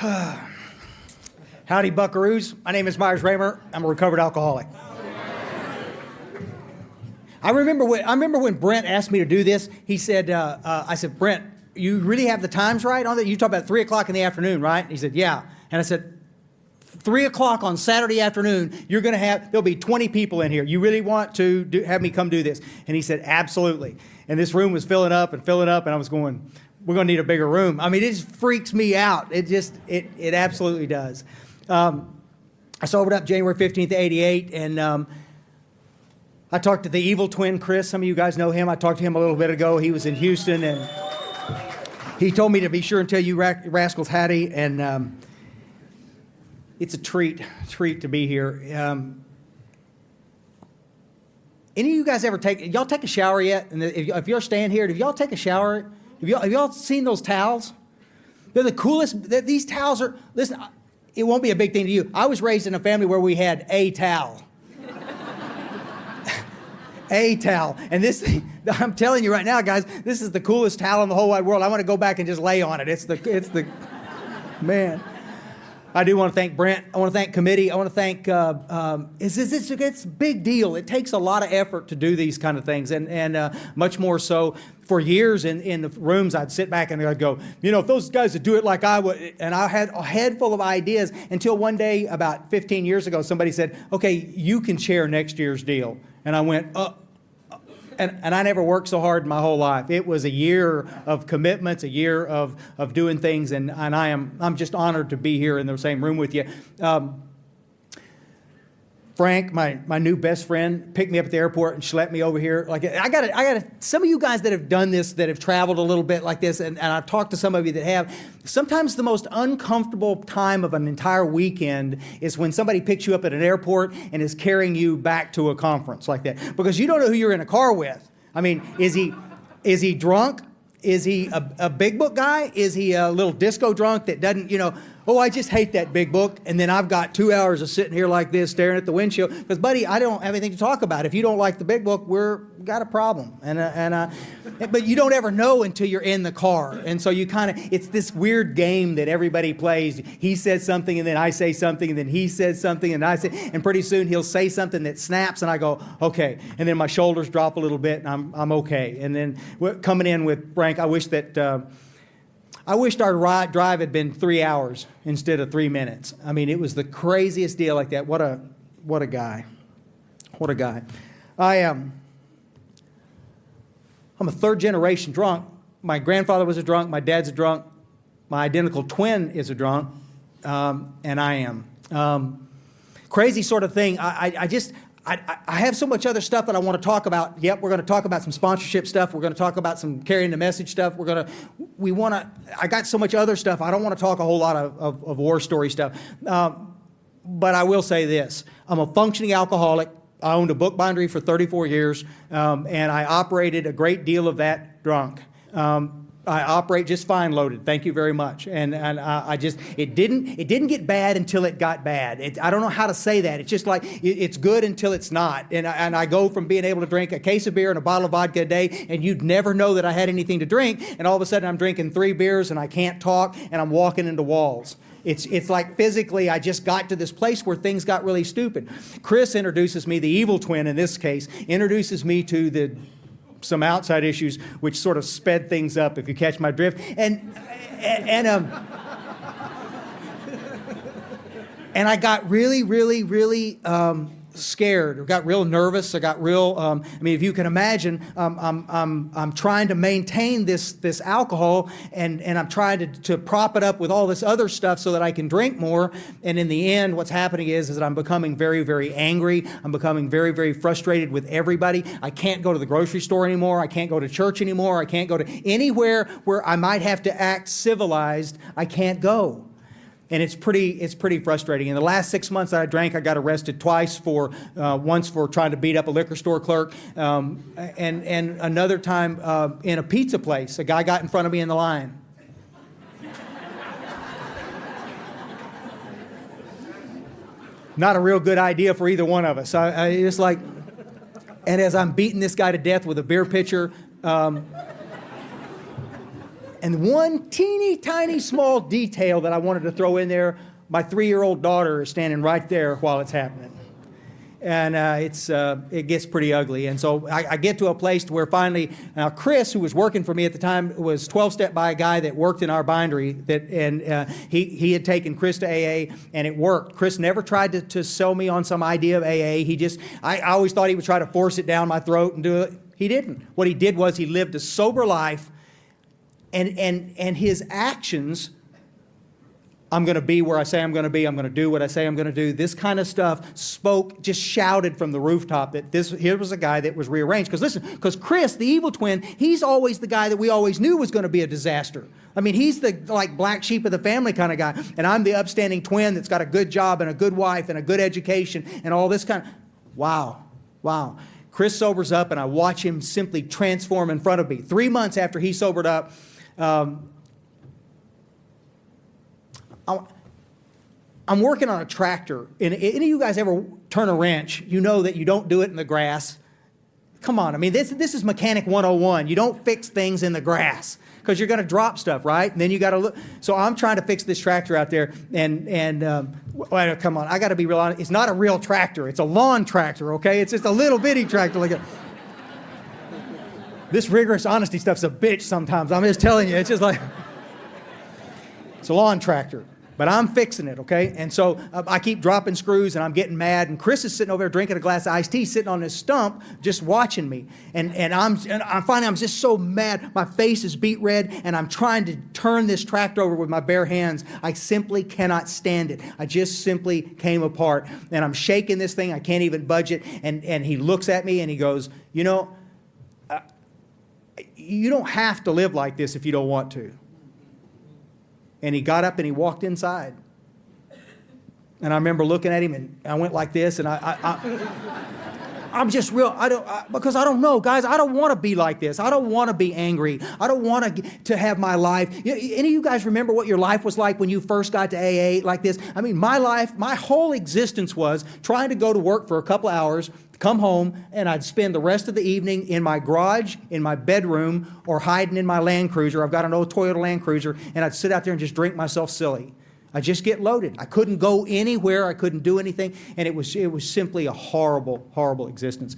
Howdy, buckaroos. My name is Myers Raymer. I'm a recovered alcoholic. I remember when Brent asked me to do this. He said, I said, Brent, you really have the times right on that? You talk about 3 o'clock in the afternoon, right? He said, yeah. And I said, 3 o'clock on Saturday afternoon, there'll be 20 people in here. You really want to have me come do this? And he said, absolutely. And this room was filling up, and I was going, we're going to need a bigger room. I mean, it just freaks me out. It absolutely does. I sobered up January 15th, 88, and I talked to the evil twin, Chris. Some of you guys know him. I talked to him a little bit ago. He was in Houston, and he told me to be sure and tell you rascals howdy, and it's a treat to be here. Any of you guys y'all take a shower yet? And if you're staying here, have y'all take a shower? Have y'all seen those towels? They're the coolest. These towels are, listen, it won't be a big thing to you. I was raised in a family where we had a towel. A towel. And this thing, I'm telling you right now, guys, this is the coolest towel in the whole wide world. I want to go back and just lay on it. It's the, man. I do want to thank Brent. I want to thank committee. I want to thank, it's a big deal. It takes a lot of effort to do these kind of things, and much more so. For years in the rooms, I'd sit back and I'd go, if those guys would do it like I would, and I had a head full of ideas until one day about 15 years ago, somebody said, okay, you can chair next year's deal. And I went, and I never worked so hard in my whole life. It was a year of commitments, a year of doing things, and I'm just honored to be here in the same room with you. Frank, my new best friend, picked me up at the airport and schlepped me over here. Like I got some of you guys that have done this, that have traveled a little bit like this, and I've talked to some of you that have. Sometimes the most uncomfortable time of an entire weekend is when somebody picks you up at an airport and is carrying you back to a conference like that, because you don't know who you're in a car with. I mean, is he drunk? Is he a big book guy? Is he a little disco drunk that doesn't, I just hate that big book, and then I've got 2 hours of sitting here like this staring at the windshield because, buddy, I don't have anything to talk about. If you don't like the big book, we've got a problem. But you don't ever know until you're in the car. And so it's this weird game that everybody plays. He says something, and then I say something, and then he says something, and and pretty soon he'll say something that snaps, and I go, okay. And then my shoulders drop a little bit, and I'm okay. And then coming in with Frank, I wished our drive had been 3 hours instead of 3 minutes. I mean, it was the craziest deal like that. What a guy. What a guy. I'm a third generation drunk. My grandfather was a drunk. My dad's a drunk. My identical twin is a drunk. And I am. Crazy sort of thing. I have so much other stuff that I want to talk about. Yep, we're going to talk about some sponsorship stuff. We're going to talk about some carrying the message stuff. I got so much other stuff. I don't want to talk a whole lot of war story stuff. But I will say this. I'm a functioning alcoholic. I owned a book bindery for 34 years, and I operated a great deal of that drunk. I operate just fine loaded. Thank you very much. And it didn't get bad until it got bad. I don't know how to say that. It's just like it's good until it's not. And I go from being able to drink a case of beer and a bottle of vodka a day, and you'd never know that I had anything to drink. And all of a sudden I'm drinking 3 beers and I can't talk and I'm walking into walls. It's like physically I just got to this place where things got really stupid. Chris introduces me, the evil twin in this case, introduces me to some outside issues which sort of sped things up, if you catch my drift. And I got really, really, really scared. I got real nervous. I got real. If you can imagine, I'm trying to maintain this alcohol, and I'm trying to prop it up with all this other stuff so that I can drink more. And in the end, what's happening is that I'm becoming very, very angry. I'm becoming very, very frustrated with everybody. I can't go to the grocery store anymore. I can't go to church anymore. I can't go to anywhere where I might have to act civilized. I can't go. And it's pretty frustrating. In the last 6 months that I drank, I got arrested twice once for trying to beat up a liquor store clerk, and another time in a pizza place. A guy got in front of me in the line. Not a real good idea for either one of us. I just like, and as I'm beating this guy to death with a beer pitcher, And one teeny tiny small detail that I wanted to throw in there, my 3-year-old daughter is standing right there while it's happening. And it gets pretty ugly. And so I get to a place where finally, now Chris, who was working for me at the time, was 12 step by a guy that worked in our bindery, he had taken Chris to AA, and it worked. Chris never tried to sell me on some idea of AA. I always thought he would try to force it down my throat and do it. He didn't. What he did was he lived a sober life, and his actions, I'm going to be where I say I'm going to be. I'm going to do what I say I'm going to do. This kind of stuff just shouted from the rooftop that here was a guy that was rearranged. Because Chris, the evil twin, he's always the guy that we always knew was going to be a disaster. I mean, he's the black sheep of the family kind of guy. And I'm the upstanding twin that's got a good job and a good wife and a good education and all this kind of, wow. Chris sobers up, and I watch him simply transform in front of me. 3 months after he sobered up, I'm working on a tractor. And any of you guys ever turn a wrench, you know that you don't do it in the grass. Come on, I mean, this is Mechanic 101. You don't fix things in the grass because you're going to drop stuff, right? And then you got to look. So I'm trying to fix this tractor out there, well, come on, I got to be real honest. It's not a real tractor. It's a lawn tractor, okay? It's just a little bitty tractor. This rigorous honesty stuff's a bitch sometimes. I'm just telling you. It's just like, it's a lawn tractor. But I'm fixing it, okay? And so I keep dropping screws, and I'm getting mad. And Chris is sitting over there drinking a glass of iced tea, sitting on his stump, just watching me. And I'm finally, I'm just so mad. My face is beet red, and I'm trying to turn this tractor over with my bare hands. I simply cannot stand it. I just simply came apart. And I'm shaking this thing. I can't even budge it. And he looks at me, and he goes, you know, you don't have to live like this if you don't want to. And he got up and he walked inside. And I remember looking at him, and I went like this, and I'm just real, because I don't know, guys, I don't want to be like this. I don't want to be angry. I don't want to have my life. Any of you guys remember what your life was like when you first got to AA like this? I mean, my life, my whole existence was trying to go to work for a couple hours, come home, and I'd spend the rest of the evening in my garage, in my bedroom, or hiding in my Land Cruiser. I've got an old Toyota Land Cruiser, and I'd sit out there and just drink myself silly. I just get loaded. I couldn't go anywhere. I couldn't do anything, and it was simply a horrible, horrible existence.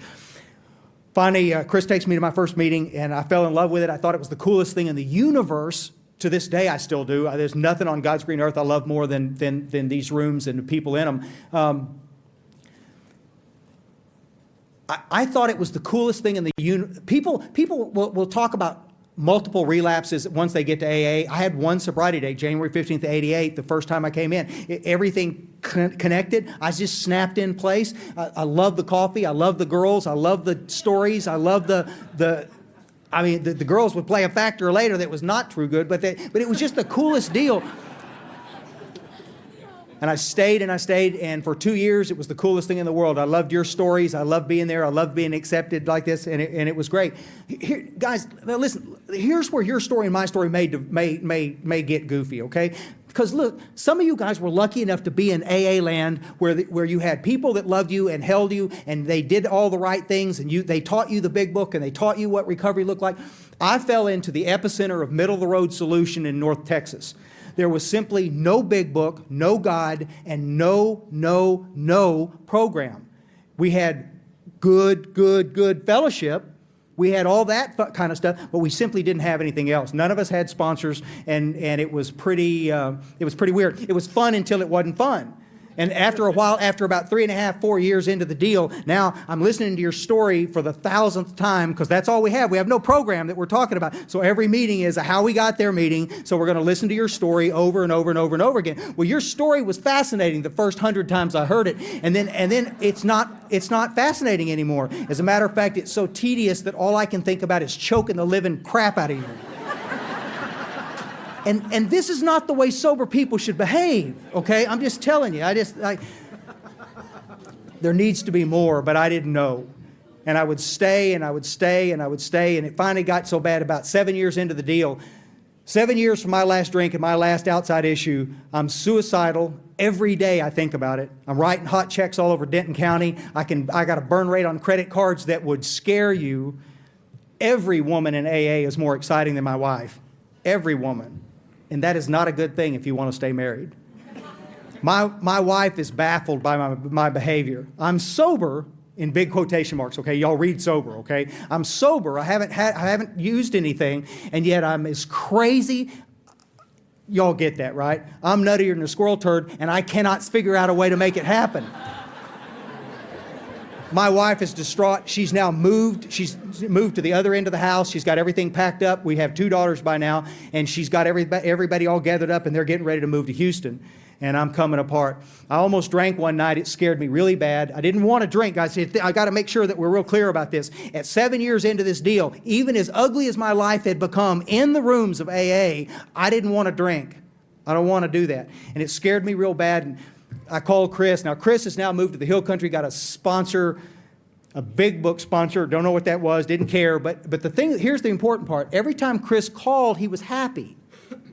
Finally, Chris takes me to my first meeting, and I fell in love with it. I thought it was the coolest thing in the universe. To this day, I still do. There's nothing on God's green earth I love more than these rooms and the people in them. I thought it was the coolest thing in the universe. People will talk about multiple relapses once they get to AA. I had one sobriety day, January 15th, 88, the first time I came in. Everything connected. I just snapped in place. I love the coffee. I love the girls. I love the stories. I love the girls would play a factor later that was not true good, but it was just the coolest deal. And I stayed, and for 2 years, it was the coolest thing in the world. I loved your stories. I loved being there. I loved being accepted like this, and it was great. Here, guys, now listen, here's where your story and my story may get goofy, okay? Because look, some of you guys were lucky enough to be in AA land where you had people that loved you and held you, and they did all the right things, and they taught you the big book, and they taught you what recovery looked like. I fell into the epicenter of middle-of-the-road solution in North Texas. There was simply no big book, no God, and no program. We had good fellowship. We had all that kind of stuff, but we simply didn't have anything else. None of us had sponsors, and it was pretty weird. It was fun until it wasn't fun. And after a while, after about 3.5, 4 years into the deal, now I'm listening to your story for the 1,000th time, because that's all we have. We have no program that we're talking about. So every meeting is a how we got there meeting. So we're going to listen to your story over and over and over and over again. Well, your story was fascinating the first 100 times I heard it. And then it's not fascinating anymore. As a matter of fact, it's so tedious that all I can think about is choking the living crap out of you. And this is not the way sober people should behave, okay? I'm just telling you. There needs to be more, but I didn't know. And I would stay, and I would stay, and I would stay, and it finally got so bad about 7 years into the deal. 7 years from my last drink and my last outside issue, I'm suicidal. Every day I think about it. I'm writing hot checks all over Denton County. I got a burn rate on credit cards that would scare you. Every woman in AA is more exciting than my wife. every woman. And that is not a good thing if you want to stay married. My wife is baffled by my behavior. I'm sober, in big quotation marks, okay? Y'all read sober, okay? I'm sober. I haven't used anything, and yet I'm as crazy. Y'all get that, right? I'm nuttier than a squirrel turd, and I cannot figure out a way to make it happen. My wife is distraught. She's now moved. She's moved to the other end of the house. She's got everything packed up. We have 2 daughters by now, and she's got everybody all gathered up, and they're getting ready to move to Houston. And I'm coming apart. I almost drank one night. It scared me really bad. I didn't want to drink. I said, I got to make sure that we're real clear about this. At 7 years into this deal, even as ugly as my life had become in the rooms of AA, I didn't want to drink. I don't want to do that. And it scared me real bad. And I called Chris. Now, Chris has now moved to the Hill Country, got a sponsor, a big book sponsor. Don't know what that was, didn't care. But the thing, here's the important part. Every time Chris called, he was happy.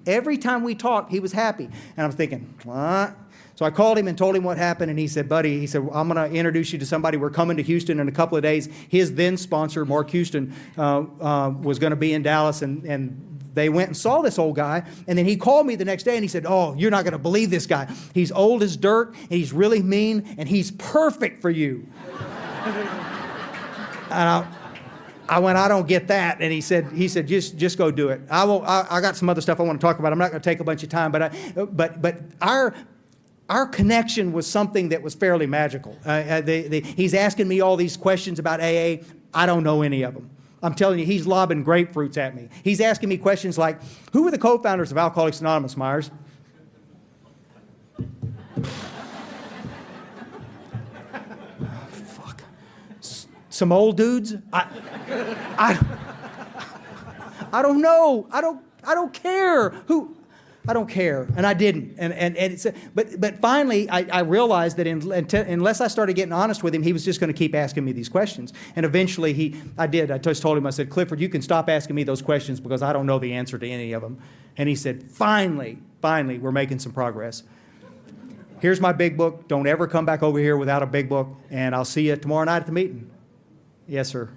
Every time we talked, he was happy. And I was thinking, what? So I called him and told him what happened. And he said, buddy, he said, I'm going to introduce you to somebody. We're coming to Houston in a couple of days. His then sponsor, Mark Houston, was going to be in Dallas. And they went and saw this old guy, and then he called me the next day, and he said, oh, you're not going to believe this guy. He's old as dirt, and he's really mean, and he's perfect for you. And I went, I don't get that. And he said, just go do it. I got some other stuff I want to talk about. I'm not going to take a bunch of time, but our connection was something that was fairly magical. He's asking me all these questions about AA. I don't know any of them. I'm telling you, he's lobbing grapefruits at me. He's asking me questions like, who were the co-founders of Alcoholics Anonymous, Myers? Fuck. Some old dudes? I don't know. I don't care. Who? I don't care, and I didn't. And it's, but finally, I realized that unless I started getting honest with him, he was just going to keep asking me these questions. And eventually, I did. I just told him, I said, Clifford, you can stop asking me those questions because I don't know the answer to any of them. And he said, finally, we're making some progress. Here's my big book. Don't ever come back over here without a big book, and I'll see you tomorrow night at the meeting. Yes, sir.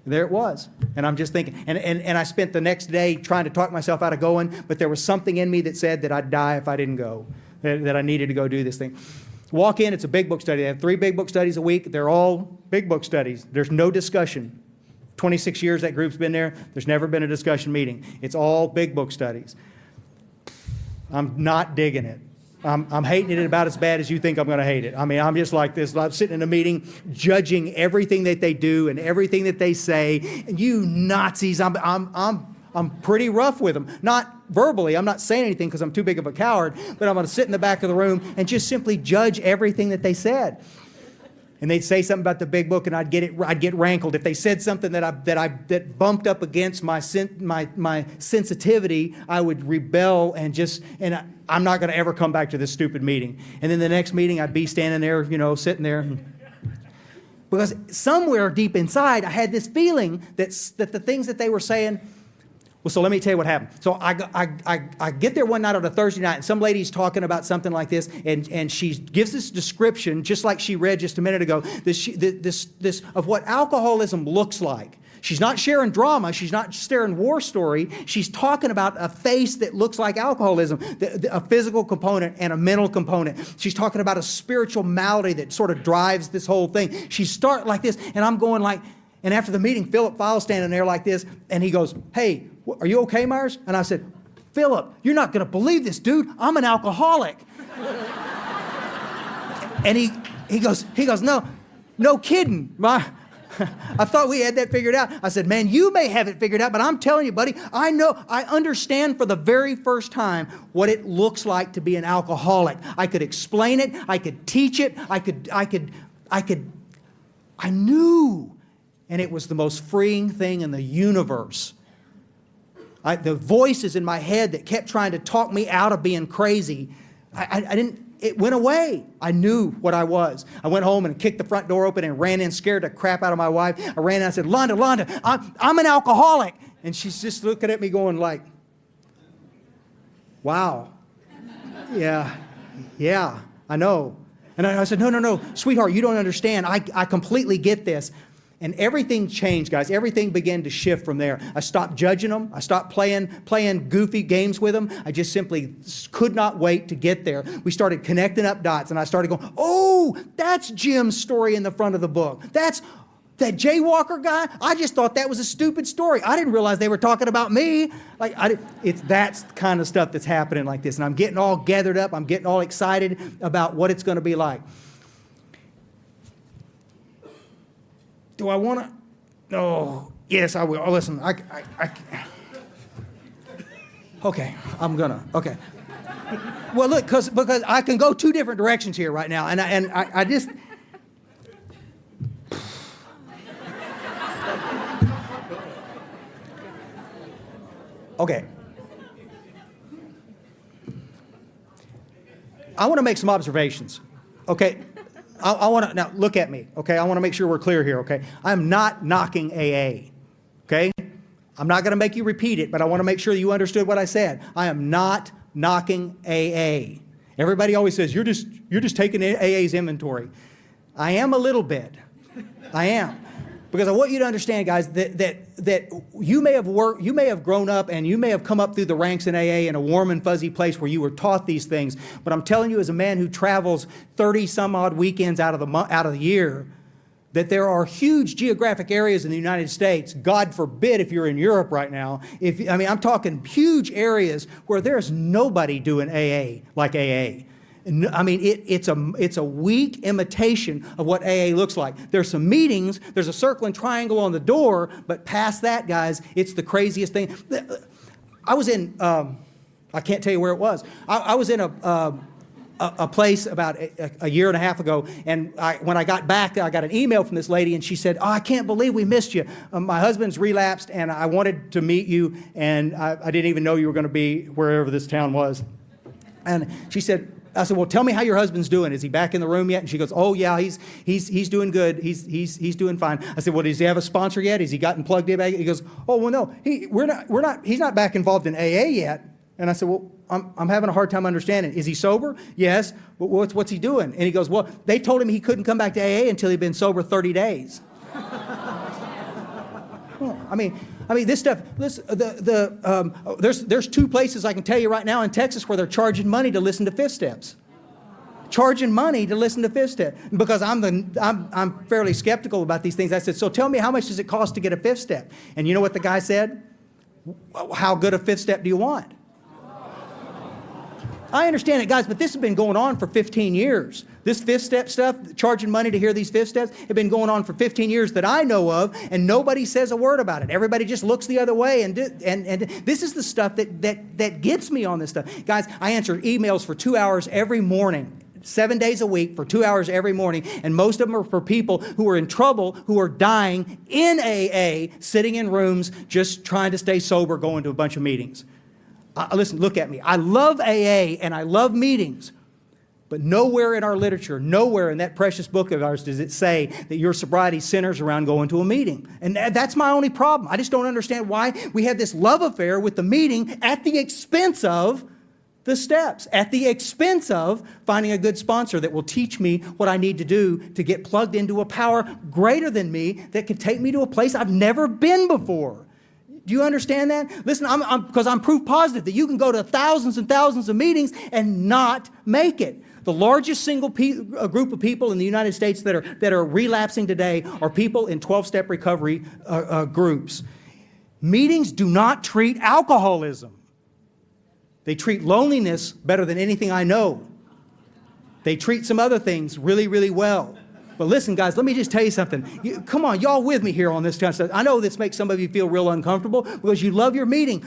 There it was. And I'm just thinking, and I spent the next day trying to talk myself out of going, but there was something in me that said that I'd die if I didn't go, that I needed to go do this thing. Walk in, it's a big book study. They have 3 big book studies a week. They're all big book studies. There's no discussion. 26 years that group's been there. There's never been a discussion meeting. It's all big book studies. I'm not digging it. I'm hating it about as bad as you think I'm going to hate it. I mean, I'm just like this. I'm sitting in a meeting judging everything that they do and everything that they say. And you Nazis, I'm pretty rough with them. Not verbally. I'm not saying anything because I'm too big of a coward. But I'm going to sit in the back of the room and just simply judge everything that they said. And they'd say something about the big book, and I'd get rankled. If they said something that bumped up against my sensitivity, I would rebel and I'm not going to ever come back to this stupid meeting. And then the next meeting, I'd be standing there, sitting there, because somewhere deep inside, I had this feeling that the things that they were saying. Well, so let me tell you what happened. So I get there one night on a Thursday night, and some lady's talking about something like this, and she gives this description, just like she read just a minute ago, this of what alcoholism looks like. She's not sharing drama. She's not sharing war story. She's talking about a face that looks like alcoholism, a physical component and a mental component. She's talking about a spiritual malady that sort of drives this whole thing. She starts like this, and I'm going like, and after the meeting, Philip File's standing there like this, and he goes, hey, are you okay, Myers? And I said, Philip, you're not going to believe this, dude. I'm an alcoholic. And he goes, no kidding. I thought we had that figured out. I said, man, you may have it figured out, but I'm telling you, buddy, I understand for the very first time what it looks like to be an alcoholic. I could explain it. I could teach it. I knew. And it was the most freeing thing in the universe. The voices in my head that kept trying to talk me out of being crazy, it went away. I knew what I was. I went home and kicked the front door open and ran in, scared the crap out of my wife. I ran in and I said, Londa, I'm an alcoholic. And she's just looking at me going like, wow. Yeah, I know. And I said, no, sweetheart, you don't understand. I completely get this. And everything changed, guys. Everything began to shift from there. I stopped judging them. I stopped playing goofy games with them. I just simply could not wait to get there. We started connecting up dots, and I started going, oh, that's Jim's story in the front of the book. That's that jaywalker guy. I just thought that was a stupid story. I didn't realize they were talking about me. It's that kind of stuff that's happening like this. And I'm getting all gathered up. I'm getting all excited about what it's going to be like. Do I want to? No. Yes, I will. Oh, listen, okay, I'm going to. Okay. Well, look, because I can go two different directions here right now. And I just... Okay. I want to make some observations. Okay. I want to, now look at me. Okay. I want to make sure we're clear here. Okay. I'm not knocking AA. Okay. I'm not going to make you repeat it, but I want to make sure you understood what I said. I am not knocking AA. Everybody always says, you're just taking AA's inventory. I am a little bit. I am. Because I want you to understand, guys, that you may have grown up and you may have come up through the ranks in AA in a warm and fuzzy place where you were taught these things. But I'm telling you, as a man who travels 30 some odd weekends out of the year, that there are huge geographic areas in the United States. God forbid if you're in Europe right now. I'm talking huge areas where there's nobody doing AA like AA. It's a weak imitation of what AA looks like. There's some meetings, there's a circle and triangle on the door, but past that, guys, it's the craziest thing. I was in, I can't tell you where it was. I was in a place about a year and a half ago, and when I got back, I got an email from this lady, and she said, oh, I can't believe we missed you. My husband's relapsed, and I wanted to meet you, and I didn't even know you were going to be wherever this town was. And she said, I said, well, tell me how your husband's doing. Is he back in the room yet? And she goes, oh yeah, he's doing good. He's doing fine. I said, well, does he have a sponsor yet? Has he gotten plugged in? He goes, oh well, no, he's not back involved in AA yet. And I said, well, I'm having a hard time understanding. Is he sober? Yes. Well, what's he doing? And he goes, well, they told him he couldn't come back to AA until he'd been sober 30 days. Well, this stuff. There's two places I can tell you right now in Texas where they're charging money to listen to Fifth Steps. Charging money to listen to Fifth Step. Because I'm fairly skeptical about these things. I said, so tell me, how much does it cost to get a Fifth Step? And you know what the guy said? How good a Fifth Step do you want? I understand it, guys, but this has been going on for 15 years. This Fifth Step stuff, charging money to hear these Fifth Steps, have been going on for 15 years that I know of, and nobody says a word about it. Everybody just looks the other way, and this is the stuff that gets me on this stuff. Guys, I answer emails for 2 hours every morning, 7 days a week, for 2 hours every morning, and most of them are for people who are in trouble, who are dying in AA, sitting in rooms, just trying to stay sober, going to a bunch of meetings. Listen, look at me. I love AA and I love meetings, but nowhere in our literature, nowhere in that precious book of ours does it say that your sobriety centers around going to a meeting. And that's my only problem. I just don't understand why we have this love affair with the meeting at the expense of the steps, at the expense of finding a good sponsor that will teach me what I need to do to get plugged into a power greater than me that can take me to a place I've never been before. Do you understand that? Listen, because I'm proof positive that you can go to thousands and thousands of meetings and not make it. The largest single group of people in the United States that are relapsing today are people in 12-step recovery groups. Meetings do not treat alcoholism. They treat loneliness better than anything I know. They treat some other things really, really well. But listen, guys, let me just tell you something. Come on, y'all with me here on this kind of stuff. I know this makes some of you feel real uncomfortable because you love your meeting.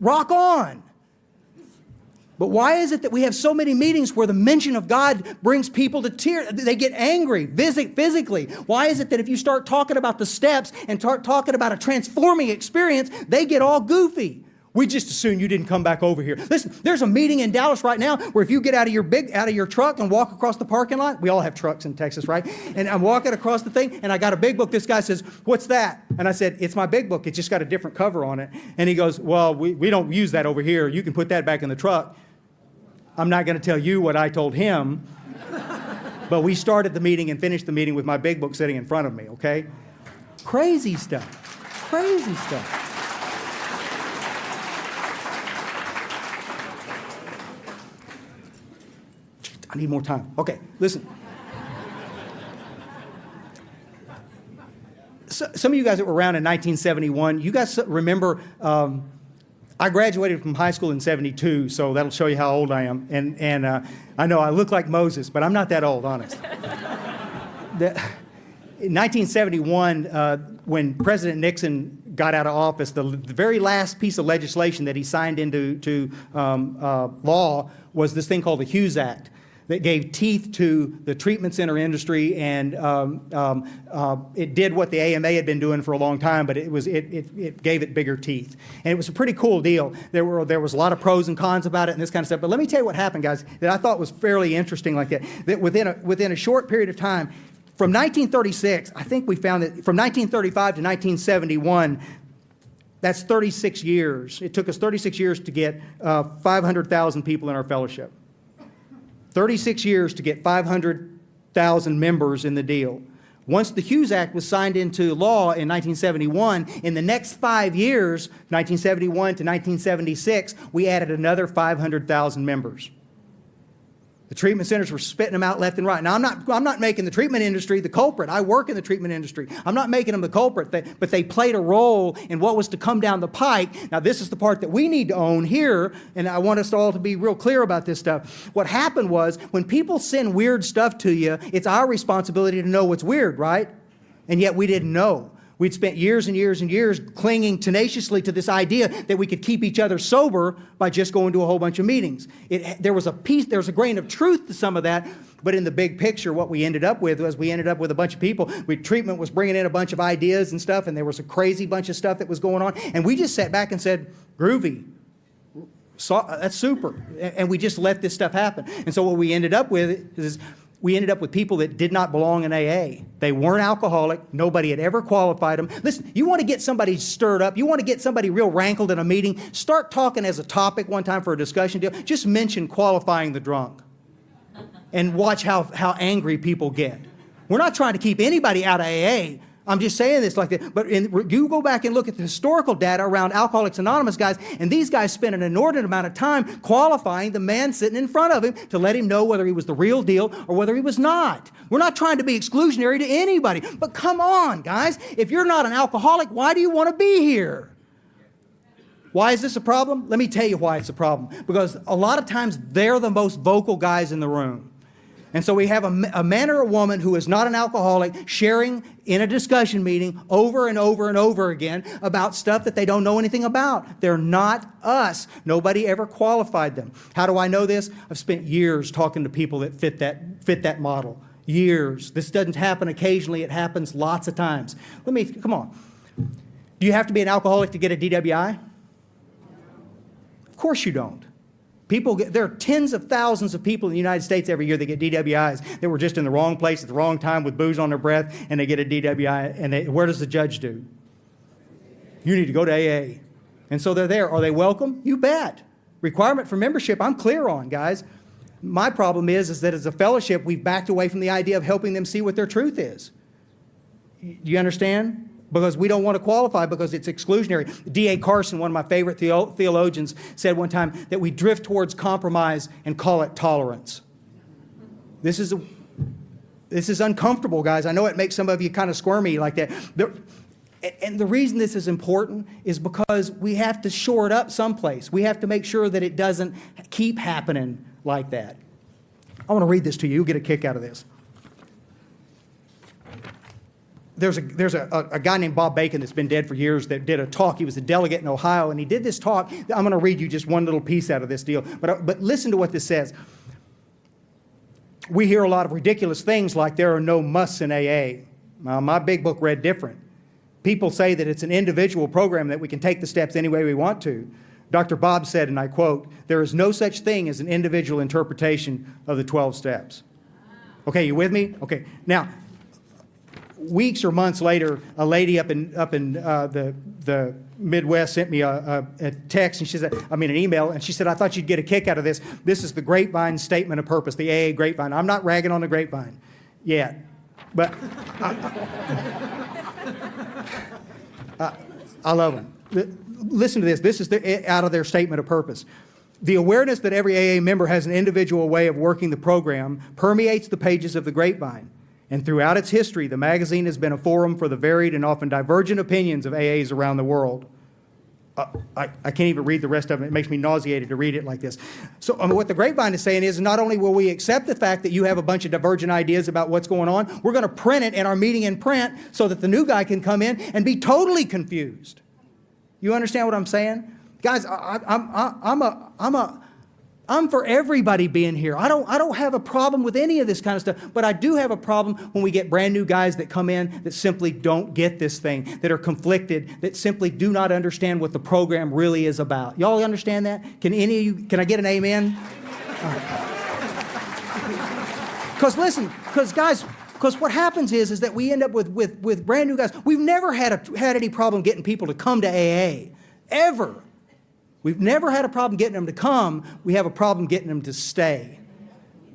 Rock on. But why is it that we have so many meetings where the mention of God brings people to tears? They get angry physically. Why is it that if you start talking about the steps and start talking about a transforming experience, they get all goofy? We just assume you didn't come back over here. Listen, there's a meeting in Dallas right now where if you get out of your truck and walk across the parking lot, we all have trucks in Texas, right? And I'm walking across the thing and I got a big book. This guy says, what's that? And I said, it's my big book. It's just got a different cover on it. And he goes, well, we don't use that over here. You can put that back in the truck. I'm not going to tell you what I told him, but we started the meeting and finished the meeting with my big book sitting in front of me, okay? Crazy stuff. Crazy stuff. I need more time. Okay, listen. So, some of you guys that were around in 1971, you guys remember, I graduated from high school in 72, so that'll show you how old I am. And I know I look like Moses, but I'm not that old, honest. In 1971, when President Nixon got out of office, the very last piece of legislation that he signed into law was this thing called the Hughes Act that gave teeth to the treatment center industry, and it did what the AMA had been doing for a long time, but it gave it bigger teeth. And it was a pretty cool deal. There was a lot of pros and cons about it and this kind of stuff. But let me tell you what happened, guys, that I thought was fairly interesting like that. That within a short period of time, from 1936, I think we found that from 1935 to 1971, that's 36 years. It took us 36 years to get 500,000 people in our fellowship. 36 years to get 500,000 members in the deal. Once the Hughes Act was signed into law in 1971, in the next 5 years, 1971 to 1976, we added another 500,000 members. The treatment centers were spitting them out left and right. Now, I'm not making the treatment industry the culprit. I work in the treatment industry. I'm not making them the culprit, but they played a role in what was to come down the pike. Now, this is the part that we need to own here, and I want us all to be real clear about this stuff. What happened was, when people send weird stuff to you, it's our responsibility to know what's weird, right? And yet we didn't know. We'd spent years and years and years clinging tenaciously to this idea that we could keep each other sober by just going to a whole bunch of meetings. There was a grain of truth to some of that, but in the big picture, what we ended up with was a bunch of people. Treatment was bringing in a bunch of ideas and stuff, and there was a crazy bunch of stuff that was going on, and we just sat back and said, groovy. That's super. And we just let this stuff happen. And so what we ended up with is we ended up with people that did not belong in AA. They weren't alcoholic. Nobody had ever qualified them. Listen, you want to get somebody stirred up, you want to get somebody real rankled in a meeting, start talking as a topic one time for a discussion deal. Just mention qualifying the drunk and watch how angry people get. We're not trying to keep anybody out of AA. I'm just saying this like that. But you go back and look at the historical data around Alcoholics Anonymous, guys, and these guys spent an inordinate amount of time qualifying the man sitting in front of him to let him know whether he was the real deal or whether he was not. We're not trying to be exclusionary to anybody. But come on, guys. If you're not an alcoholic, why do you want to be here? Why is this a problem? Let me tell you why it's a problem. Because a lot of times they're the most vocal guys in the room. And so we have a man or a woman who is not an alcoholic sharing in a discussion meeting over and over and over again about stuff that they don't know anything about. They're not us. Nobody ever qualified them. How do I know this? I've spent years talking to people that fit that model. Years. This doesn't happen occasionally. It happens lots of times. Come on. Do you have to be an alcoholic to get a DWI? Of course you don't. There are tens of thousands of people in the United States every year that get DWIs that were just in the wrong place at the wrong time with booze on their breath, and they get a DWI, and where does the judge do? You need to go to AA. And so they're there. Are they welcome? You bet. Requirement for membership, I'm clear on, guys. My problem is that as a fellowship, we've backed away from the idea of helping them see what their truth is. Do you understand? Because we don't want to qualify because it's exclusionary. D.A. Carson, one of my favorite theologians, said one time that we drift towards compromise and call it tolerance. This is uncomfortable, guys. I know it makes some of you kind of squirmy like that. And the reason this is important is because we have to shore it up someplace. We have to make sure that it doesn't keep happening like that. I want to read this to you. You'll get a kick out of this. There's a guy named Bob Bacon that's been dead for years that did a talk. He was a delegate in Ohio, and he did this talk. I'm going to read you just one little piece out of this deal. But listen to what this says. We hear a lot of ridiculous things like there are no musts in AA. My big book read different. People say that it's an individual program that we can take the steps any way we want to. Dr. Bob said, and I quote, "There is no such thing as an individual interpretation of the 12 steps." Okay, you with me? Okay. Now, weeks or months later, a lady up in the Midwest sent me a text, and she said, an email, and she said, "I thought you'd get a kick out of this. This is the Grapevine Statement of Purpose, the AA Grapevine. I'm not ragging on the Grapevine yet, but I love them. Listen to this. This is out of their statement of purpose. The awareness that every AA member has an individual way of working the program permeates the pages of the Grapevine. And throughout its history, the magazine has been a forum for the varied and often divergent opinions of AAs around the world. I can't even read the rest of it. It makes me nauseated to read it like this. So what the Grapevine is saying is not only will we accept the fact that you have a bunch of divergent ideas about what's going on, we're going to print it in our meeting in print so that the new guy can come in and be totally confused. You understand what I'm saying? Guys, I'm for everybody being here. I don't have a problem with any of this kind of stuff, but I do have a problem when we get brand new guys that come in that simply don't get this thing, that are conflicted, that simply do not understand what the program really is about. Y'all understand that? Can I get an amen? Because what happens is that we end up with brand new guys. We've never had any problem getting people to come to AA, ever. We've never had a problem getting them to come. We have a problem getting them to stay.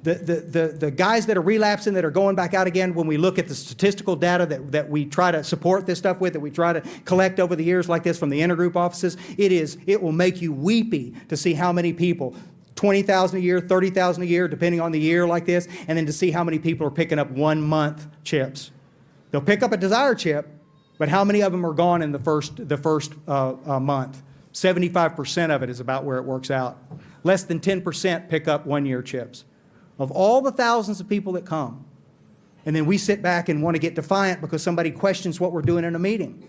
The guys that are relapsing, that are going back out again, when we look at the statistical data that we try to support this stuff with, that we try to collect over the years like this from the intergroup offices, it will make you weepy to see how many people, 20,000 a year, 30,000 a year, depending on the year like this, and then to see how many people are picking up 1 month chips. They'll pick up a Desire chip, but how many of them are gone in the first month? 75% of it is about where it works out. Less than 10% pick up 1-year chips. Of all the thousands of people that come, and then we sit back and want to get defiant because somebody questions what we're doing in a meeting.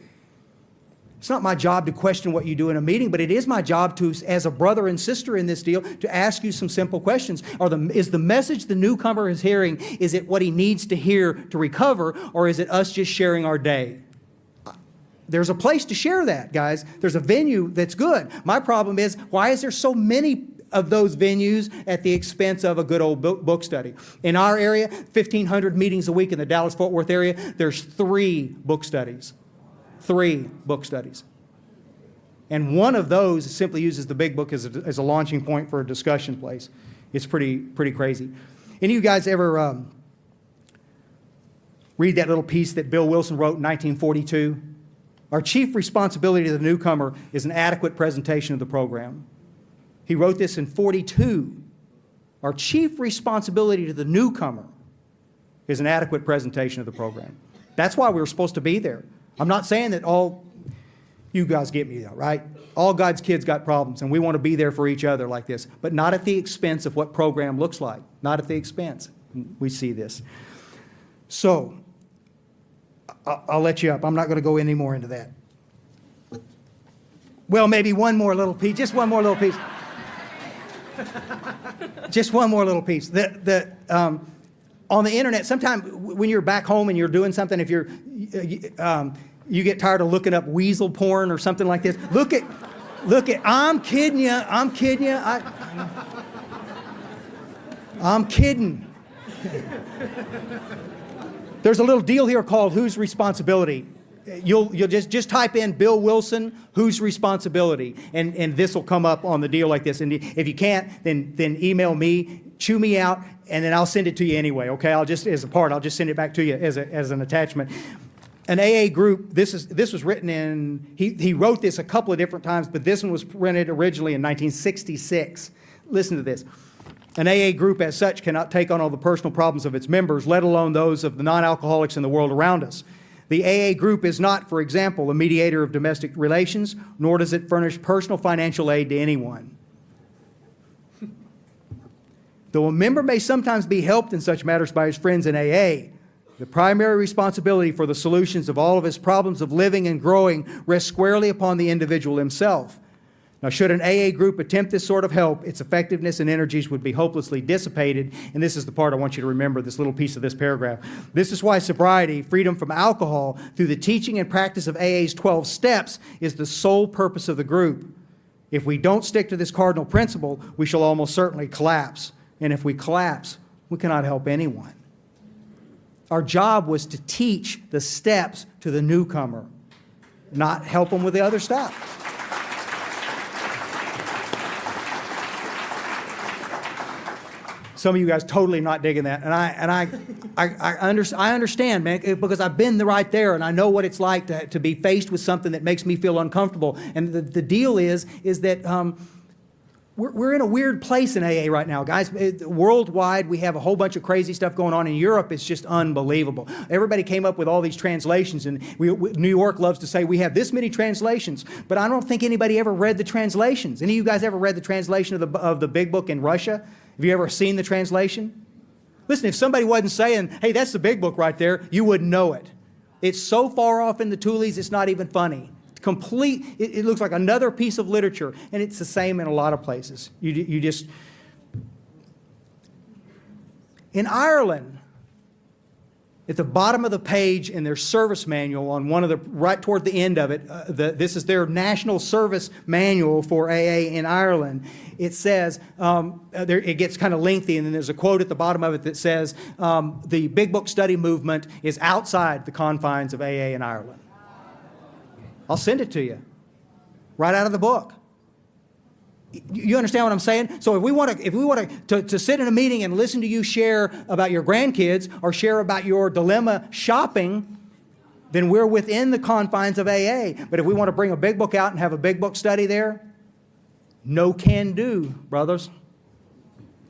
It's not my job to question what you do in a meeting, but it is my job to, as a brother and sister in this deal, to ask you some simple questions. Is the message the newcomer is hearing, is it what he needs to hear to recover, or is it us just sharing our day? There's a place to share that, guys. There's a venue that's good. My problem is, why is there so many of those venues at the expense of a good old book study? In our area, 1,500 meetings a week in the Dallas-Fort Worth area, there's 3 book studies. 3 book studies. And one of those simply uses the big book as a launching point for a discussion place. It's pretty crazy. Any of you guys ever read that little piece that Bill Wilson wrote in 1942? Our chief responsibility to the newcomer is an adequate presentation of the program. He wrote this in 42. Our chief responsibility to the newcomer is an adequate presentation of the program. That's why we were supposed to be there. I'm not saying that all, you guys get me though, right? All God's kids got problems, and we want to be there for each other like this, but not at the expense of what program looks like. Not at the expense. We see this. So, I'll let you up. I'm not going to go any more into that. Well, maybe one more little piece. Just one more little piece. Just one more little piece. On the internet, sometimes when you're back home and you're doing something, if you get tired of looking up weasel porn or something like this, look at, I'm kidding you. I'm kidding. There's a little deal here called Whose Responsibility? You'll just type in Bill Wilson, Whose Responsibility? And this will come up on the deal like this. And if you can't, then email me, chew me out, and then I'll send it to you anyway, okay? I'll just send it back to you as an attachment. An AA group, this was written in, he wrote this a couple of different times, but this one was printed originally in 1966. Listen to this. An AA group as such cannot take on all the personal problems of its members, let alone those of the non-alcoholics in the world around us. The AA group is not, for example, a mediator of domestic relations, nor does it furnish personal financial aid to anyone. Though a member may sometimes be helped in such matters by his friends in AA, the primary responsibility for the solutions of all of his problems of living and growing rests squarely upon the individual himself. Now, should an AA group attempt this sort of help, its effectiveness and energies would be hopelessly dissipated. And this is the part I want you to remember, this little piece of this paragraph. This is why sobriety, freedom from alcohol, through the teaching and practice of AA's 12 steps, is the sole purpose of the group. If we don't stick to this cardinal principle, we shall almost certainly collapse. And if we collapse, we cannot help anyone. Our job was to teach the steps to the newcomer, not help them with the other stuff. Some of you guys totally not digging that, and I understand, man, because I've been right there, and I know what it's like to be faced with something that makes me feel uncomfortable. And the deal is that we're in a weird place in AA right now, guys. Worldwide, we have a whole bunch of crazy stuff going on. In Europe, it's just unbelievable. Everybody came up with all these translations, and New York loves to say we have this many translations, but I don't think anybody ever read the translations. Any of you guys ever read the translation of the Big Book in Russia? Have you ever seen the translation? Listen, if somebody wasn't saying, hey, that's the Big Book right there, you wouldn't know it. It's so far off in the toolies, it's not even funny. It looks like another piece of literature, and it's the same in a lot of places. You just... In Ireland, at the bottom of the page in their service manual, on one of the, right toward the end of it, this is their national service manual for AA in Ireland. It says, it gets kind of lengthy, and then there's a quote at the bottom of it that says, the Big Book study movement is outside the confines of AA in Ireland. I'll send it to you, right out of the book. You understand what I'm saying? So if we want to sit in a meeting and listen to you share about your grandkids or share about your dilemma shopping, then we're within the confines of AA. But if we want to bring a Big Book out and have a Big Book study there, no can do, brothers.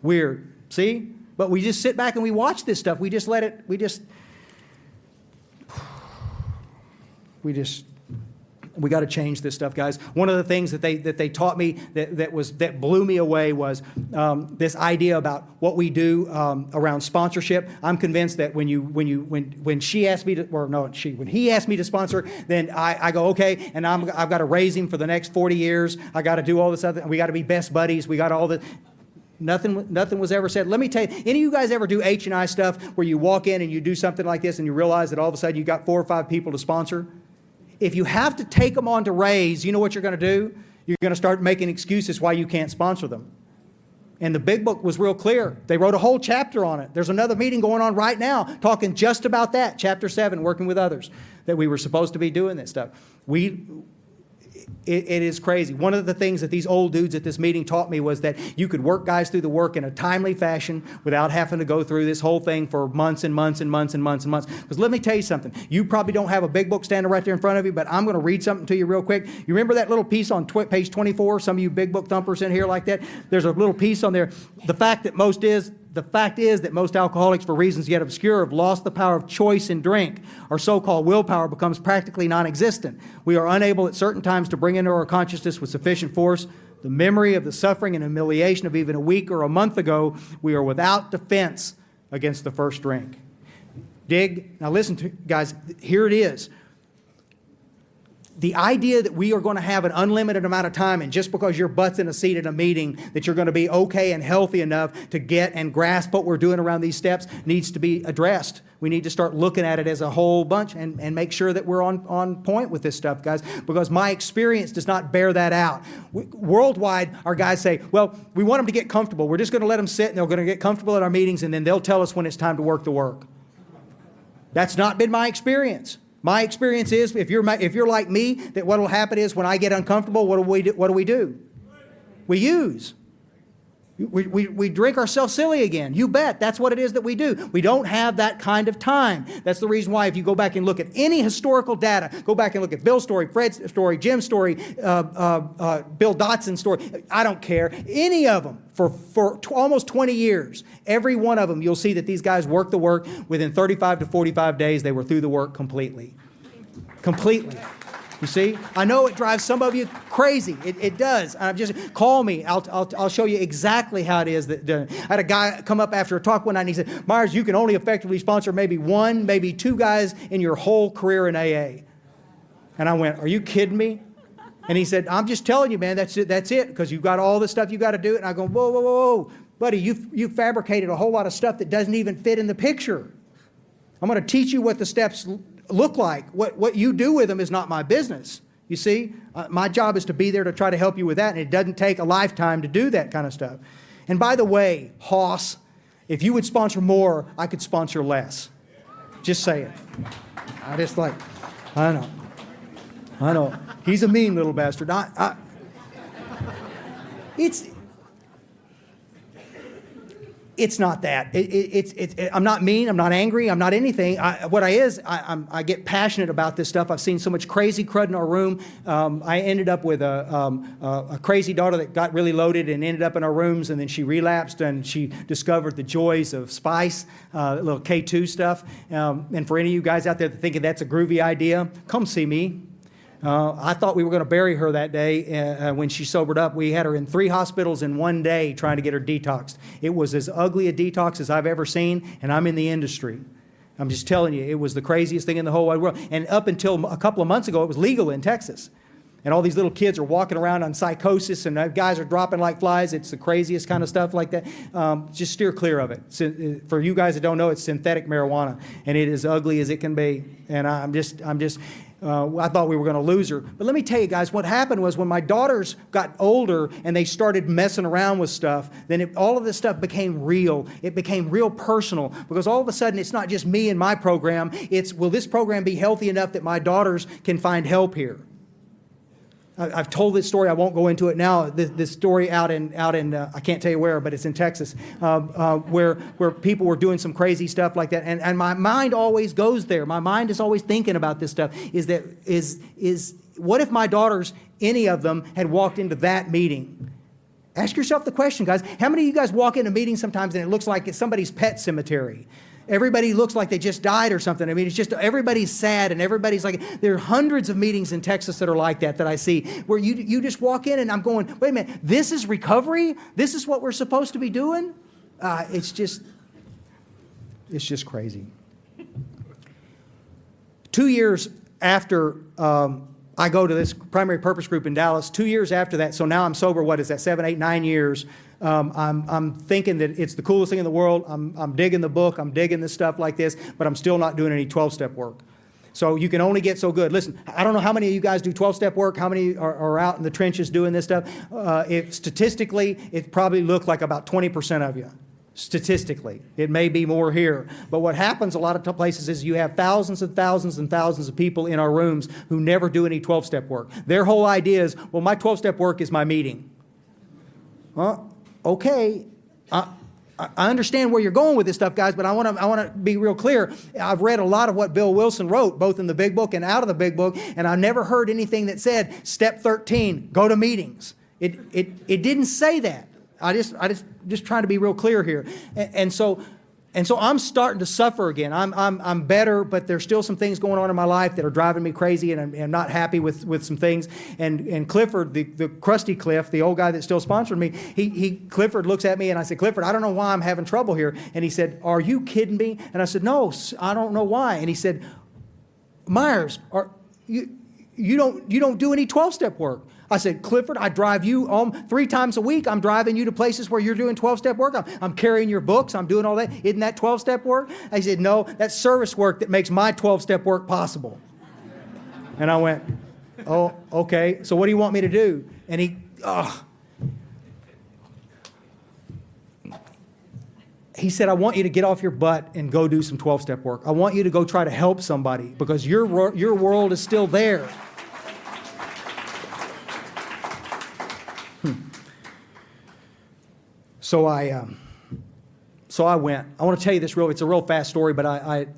Weird. See? But we just sit back and we watch this stuff. We just let it, we got to change this stuff, guys. One of the things that they taught me that blew me away was this idea about what we do around sponsorship. I'm convinced that when he asked me to sponsor, then I go, okay, and I've got to raise him for the next 40 years. I got to do all this other. We got to be best buddies. We got all the. Nothing was ever said. Let me tell you, any of you guys ever do H&I stuff where you walk in and you do something like this and you realize that all of a sudden you got 4 or 5 people to sponsor? If you have to take them on to raise, you know what you're going to do? You're going to start making excuses why you can't sponsor them. And the Big Book was real clear. They wrote a whole chapter on it. There's another meeting going on right now talking just about that, Chapter 7, working with others, that we were supposed to be doing this stuff. It is crazy. One of the things that these old dudes at this meeting taught me was that you could work guys through the work in a timely fashion without having to go through this whole thing for months and months and months and months and months. Because let me tell you something. You probably don't have a Big Book standing right there in front of you, but I'm going to read something to you real quick. You remember that little piece on page 24? Some of you Big Book thumpers in here like that? There's a little piece on there. The fact is that most alcoholics, for reasons yet obscure, have lost the power of choice in drink. Our so-called willpower becomes practically non-existent. We are unable at certain times to bring into our consciousness with sufficient force the memory of the suffering and humiliation of even a week or a month ago. We are without defense against the first drink. Dig? Now listen to, guys, here it is. The idea that we are going to have an unlimited amount of time, and just because your butt's in a seat at a meeting, that you're going to be okay and healthy enough to get and grasp what we're doing around these steps needs to be addressed. We need to start looking at it as a whole bunch and make sure that we're on point with this stuff, guys, because my experience does not bear that out. Worldwide, our guys say, well, we want them to get comfortable. We're just going to let them sit, and they're going to get comfortable at our meetings, and then they'll tell us when it's time to work the work. That's not been my experience. My experience is, if you're like me, that what will happen is when I get uncomfortable, what do we do? We use. We drink ourselves silly again. You bet. That's what it is that we do. We don't have that kind of time. That's the reason why if you go back and look at any historical data, go back and look at Bill's story, Fred's story, Jim's story, Bill Dotson's story, I don't care, any of them for almost 20 years, every one of them, you'll see that these guys worked the work. Within 35 to 45 days, they were through the work completely. Completely. You see? I know it drives some of you crazy. It does. Just call me. I'll show you exactly how it is that done. I had a guy come up after a talk one night and he said, Myers, you can only effectively sponsor maybe 1, maybe 2 guys in your whole career in AA. And I went, are you kidding me? And he said, I'm just telling you, man, that's it, because you've got all this stuff you got to do. And I go, whoa, whoa, whoa, whoa. Buddy, you fabricated a whole lot of stuff that doesn't even fit in the picture. I'm going to teach you what the steps look like. What you do with them is not my business. You see, my job is to be there to try to help you with that, and it doesn't take a lifetime to do that kind of stuff. And by the way, Hoss, if you would sponsor more, I could sponsor less. Just say it. I know. He's a mean little bastard. It's not that. I'm not mean. I'm not angry. I'm not anything. I get passionate about this stuff. I've seen so much crazy crud in our room. I ended up with a crazy daughter that got really loaded and ended up in our rooms, and then she relapsed and she discovered the joys of spice, little K2 stuff. And for any of you guys out there that thinking that's a groovy idea, come see me. I thought we were going to bury her that day when she sobered up. We had her in 3 hospitals in one day trying to get her detoxed. It was as ugly a detox as I've ever seen, and I'm in the industry. I'm just telling you, it was the craziest thing in the whole wide world. And up until a couple of months ago, it was legal in Texas. And all these little kids are walking around on psychosis, and guys are dropping like flies. It's the craziest kind of stuff like that. Just steer clear of it. For you guys that don't know, it's synthetic marijuana, and it is ugly as it can be. And I thought we were going to lose her. But let me tell you guys, what happened was when my daughters got older and they started messing around with stuff, then all of this stuff became real. It became real personal, because all of a sudden it's not just me and my program. It's, will this program be healthy enough that my daughters can find help here? I've told this story. I won't go into it now. This story out in I can't tell you where, but it's in Texas, where people were doing some crazy stuff like that. And my mind always goes there. My mind is always thinking about this stuff. Is what if my daughters, any of them, had walked into that meeting? Ask yourself the question, guys. How many of you guys walk into meetings sometimes and it looks like it's somebody's pet cemetery? Everybody looks like they just died or something. I mean, it's just everybody's sad and everybody's like, there are hundreds of meetings in Texas that are like that I see, where you just walk in and I'm going, wait a minute, this is recovery? This is what we're supposed to be doing? It's just crazy. 2 years after I go to this primary purpose group in Dallas, 2 years after that, so now I'm sober, what is that, 7, 8, 9 years. I'm thinking that it's the coolest thing in the world. I'm digging the book. I'm digging this stuff like this, but I'm still not doing any 12-step work. So you can only get so good. Listen, I don't know how many of you guys do 12-step work, how many are out in the trenches doing this stuff. Statistically, it probably looked like about 20% of you. Statistically, it may be more here. But what happens a lot of places is you have thousands and thousands and thousands of people in our rooms who never do any 12-step work. Their whole idea is, well, my 12-step work is my meeting. Well, okay, I understand where you're going with this stuff, guys, but I want to be real clear. I've read a lot of what Bill Wilson wrote, both in the big book and out of the big book, and I never heard anything that said, step 13, go to meetings. It didn't say that. I just trying to be real clear here. And so I'm starting to suffer again. I'm better, but there's still some things going on in my life that are driving me crazy, and I'm not happy with some things. And Clifford, the crusty Cliff, the old guy that still sponsored me, Clifford looks at me and I said, Clifford, I don't know why I'm having trouble here. And he said, are you kidding me? And I said, no, I don't know why. And he said, Myers, you don't do any 12-step work. I said, Clifford, I drive you 3 times a week. I'm driving you to places where you're doing 12-step work. I'm carrying your books. I'm doing all that. Isn't that 12-step work? I said, no, that's service work that makes my 12-step work possible. And I went, oh, okay. So what do you want me to do? And he said, I want you to get off your butt and go do some 12-step work. I want you to go try to help somebody, because your world is still there. So I went. I want to tell you this it's a real fast story, but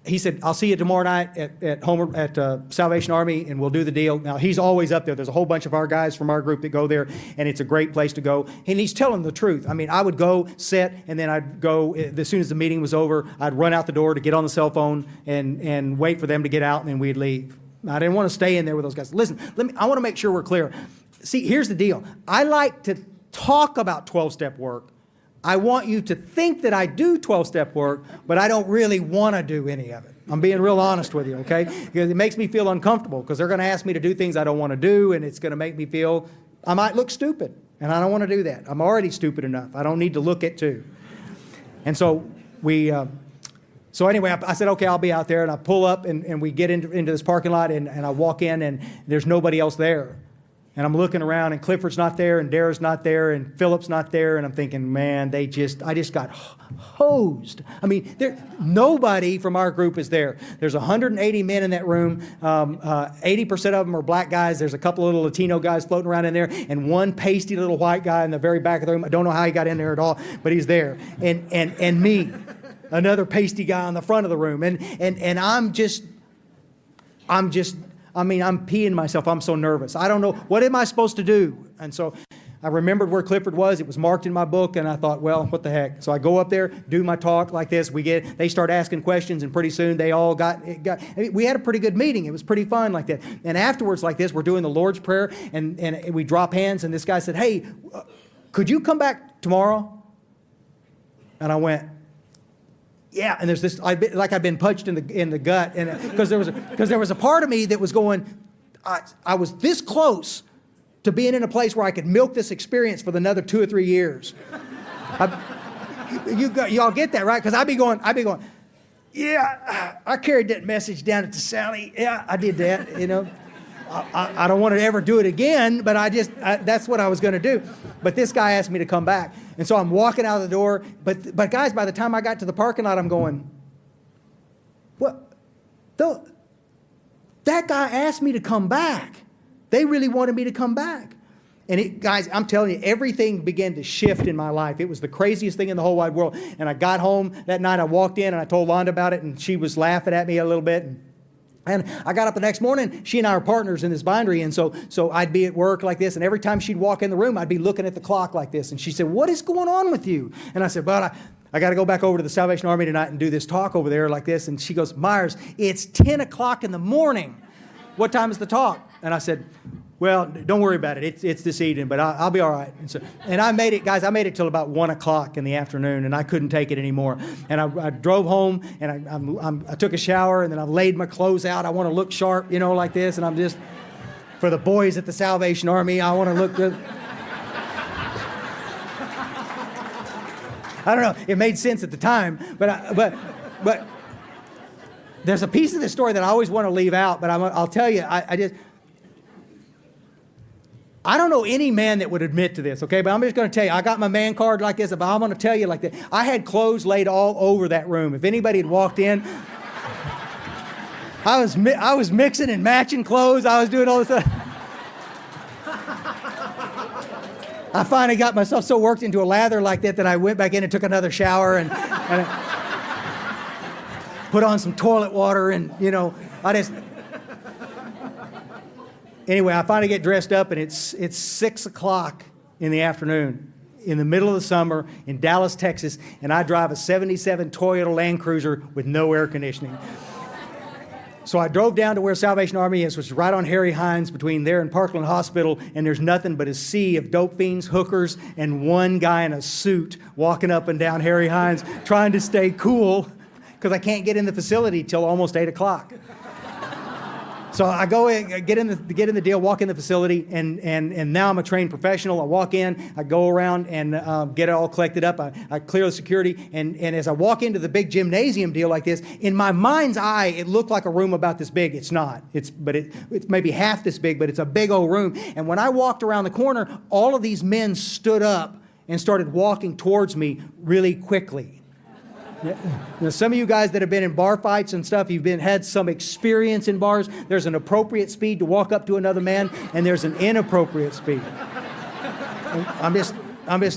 he said, I'll see you tomorrow night at Salvation Army, and we'll do the deal. Now, he's always up there. There's a whole bunch of our guys from our group that go there, and it's a great place to go. And he's telling the truth. I mean, I would go, sit, and then I'd go, as soon as the meeting was over, I'd run out the door to get on the cell phone and wait for them to get out, and then we'd leave. I didn't want to stay in there with those guys. Listen, I want to make sure we're clear. See, here's the deal. I like to talk about 12-step work. I want you to think that I do 12-step work, but I don't really want to do any of it. I'm being real honest with you, okay? Because it makes me feel uncomfortable, because they're going to ask me to do things I don't want to do, and it's going to make me feel I might look stupid, and I don't want to do that. I'm already stupid enough. I don't need to look it too. And so anyway, I said, okay, I'll be out there, and I pull up, and we get into this parking lot, and I walk in, and there's nobody else there. And I'm looking around, and Clifford's not there, and Dara's not there, and Philip's not there, and I'm thinking, man, I just got hosed. I mean, nobody from our group is there. There's 180 men in that room. 80% of them are black guys. There's a couple of little Latino guys floating around in there, and one pasty little white guy in the very back of the room. I don't know how he got in there at all, but he's there. And me, another pasty guy on the front of the room. And I'm peeing myself. I'm so nervous. I don't know. What am I supposed to do? And so I remembered where Clifford was. It was marked in my book, and I thought, well, what the heck? So I go up there, do my talk like this. They start asking questions, and pretty soon they all we had a pretty good meeting. It was pretty fun like that. And afterwards like this, we're doing the Lord's Prayer, and we drop hands, and this guy said, hey, could you come back tomorrow? And I went, yeah, and there's this, I'd been punched in the gut, and because there was a part of me that was going, I was this close to being in a place where I could milk this experience for another 2 or 3 years. Y'all get that, right? Because I'd be going, yeah, I carried that message down at the Sally. Yeah, I did that, you know. I don't want to ever do it again, but that's what I was going to do. But this guy asked me to come back. And so I'm walking out of the door. But guys, by the time I got to the parking lot, I'm going, what? That guy asked me to come back. They really wanted me to come back. And guys, I'm telling you, everything began to shift in my life. It was the craziest thing in the whole wide world. And I got home that night, I walked in and I told Londa about it, and she was laughing at me a little bit. And I got up the next morning. She and I are partners in this bindery, and so I'd be at work like this, and every time she'd walk in the room, I'd be looking at the clock like this. And she said, what is going on with you? And I said, well, I got to go back over to the Salvation Army tonight and do this talk over there like this. And she goes, Myers, it's 10 o'clock in the morning. What time is the talk? And I said, well, don't worry about it. It's this evening, but I'll be all right. And I made it, guys. I made it till about 1 o'clock in the afternoon, and I couldn't take it anymore. And I drove home, and I took a shower, and then I laid my clothes out. I want to look sharp, you know, like this. And I'm just, for the boys at the Salvation Army, I want to look good. I don't know. It made sense at the time, but there's a piece of this story that I always want to leave out. But I'll tell you, I don't know any man that would admit to this, okay? But I'm just going to tell you, I got my man card like this, but I'm going to tell you like that. I had clothes laid all over that room. If anybody had walked in, I was mixing and matching clothes. I was doing all this stuff. I finally got myself so worked into a lather like that I went back in and took another shower and put on some toilet water, and, you know, Anyway, I finally get dressed up, and it's 6 o'clock in the afternoon in the middle of the summer in Dallas, Texas, and I drive a 77 Toyota Land Cruiser with no air conditioning. So I drove down to where Salvation Army is, which is right on Harry Hines between there and Parkland Hospital, and there's nothing but a sea of dope fiends, hookers, and one guy in a suit walking up and down Harry Hines trying to stay cool because I can't get in the facility till almost 8 o'clock. So I go in, get in the deal, walk in the facility, and now I'm a trained professional. I walk in, I go around and get it all collected up. I clear the security, and as I walk into the big gymnasium deal like this, in my mind's eye, it looked like a room about this big. It's not. It's maybe half this big, but it's a big old room. And when I walked around the corner, all of these men stood up and started walking towards me really quickly. Now, some of you guys that have been in bar fights and stuff, had some experience in bars. There's an appropriate speed to walk up to another man, and there's an inappropriate speed. I'm just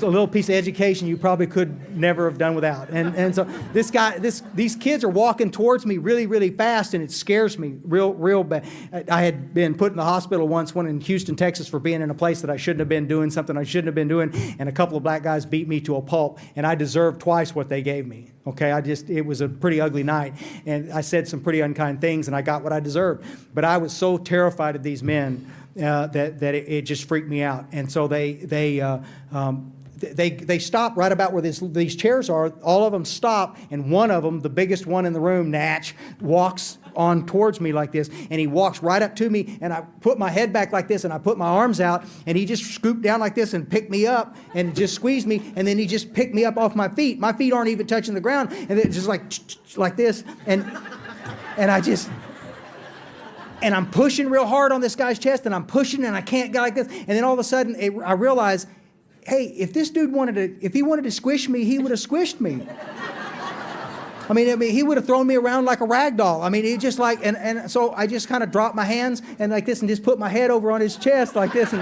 a little piece of education you probably could never have done without. And so these kids are walking towards me really, really fast, and it scares me real bad. I had been put in the hospital once, one in Houston, Texas, for being in a place that I shouldn't have been doing, something I shouldn't have been doing, and a couple of black guys beat me to a pulp, and I deserved twice what they gave me. Okay, it was a pretty ugly night, and I said some pretty unkind things, and I got what I deserved. But I was so terrified of these men that it just freaked me out. And so they stop right about where these chairs are. All of them stop, and one of them, the biggest one in the room, Natch, walks on towards me like this, and he walks right up to me, and I put my head back like this, and I put my arms out, and he just scooped down like this and picked me up and just squeezed me, and then he just picked me up off my feet. My feet aren't even touching the ground, and it's just like this, and I just... And I'm pushing real hard on this guy's chest, and I'm pushing, and I can't go like this. And then all of a sudden, I realize, hey, if this dude if he wanted to squish me, he would have squished me. I mean, he would have thrown me around like a rag doll. I mean, he just like, and so I just kind of dropped my hands and like this, and just put my head over on his chest like this, and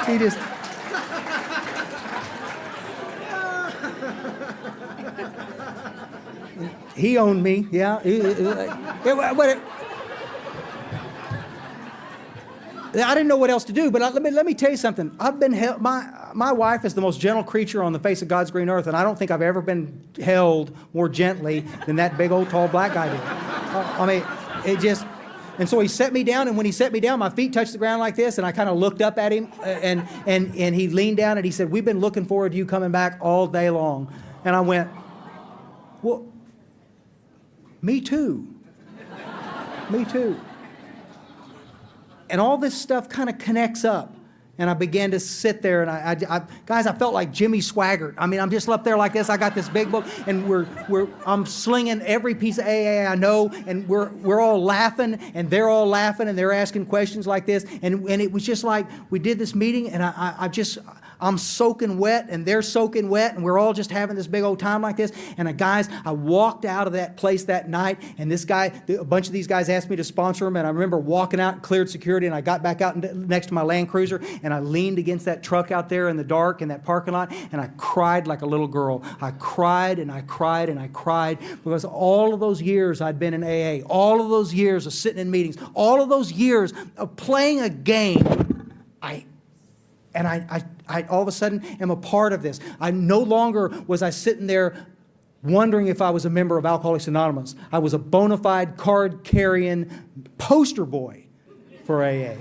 he just. He owned me, yeah. I didn't know what else to do, but let me tell you something. My wife is the most gentle creature on the face of God's green earth, and I don't think I've ever been held more gently than that big old tall black guy did. I mean, it just. And so he set me down, and when he set me down, my feet touched the ground like this, and I kind of looked up at him, and he leaned down and he said, "We've been looking forward to you coming back all day long." And I went, "Well, me too. Me too." And all this stuff kind of connects up. And I began to sit there, and guys, I felt like Jimmy Swaggart. I mean, I'm just up there like this. I got this big book, and I'm slinging every piece of AA I know, and we're all laughing, and they're all laughing, and they're asking questions like this. And it was just like we did this meeting, and I'm soaking wet, and they're soaking wet, and we're all just having this big old time like this. And guys, I walked out of that place that night, and a bunch of these guys asked me to sponsor them, and I remember walking out and cleared security, and I got back out next to my Land Cruiser, and I leaned against that truck out there in the dark in that parking lot, and I cried like a little girl. I cried and I cried and I cried because all of those years I'd been in AA, all of those years of sitting in meetings, all of those years of playing a game, I all of a sudden am a part of this. I no longer was I sitting there wondering if I was a member of Alcoholics Anonymous. I was a bona fide card-carrying poster boy for AA.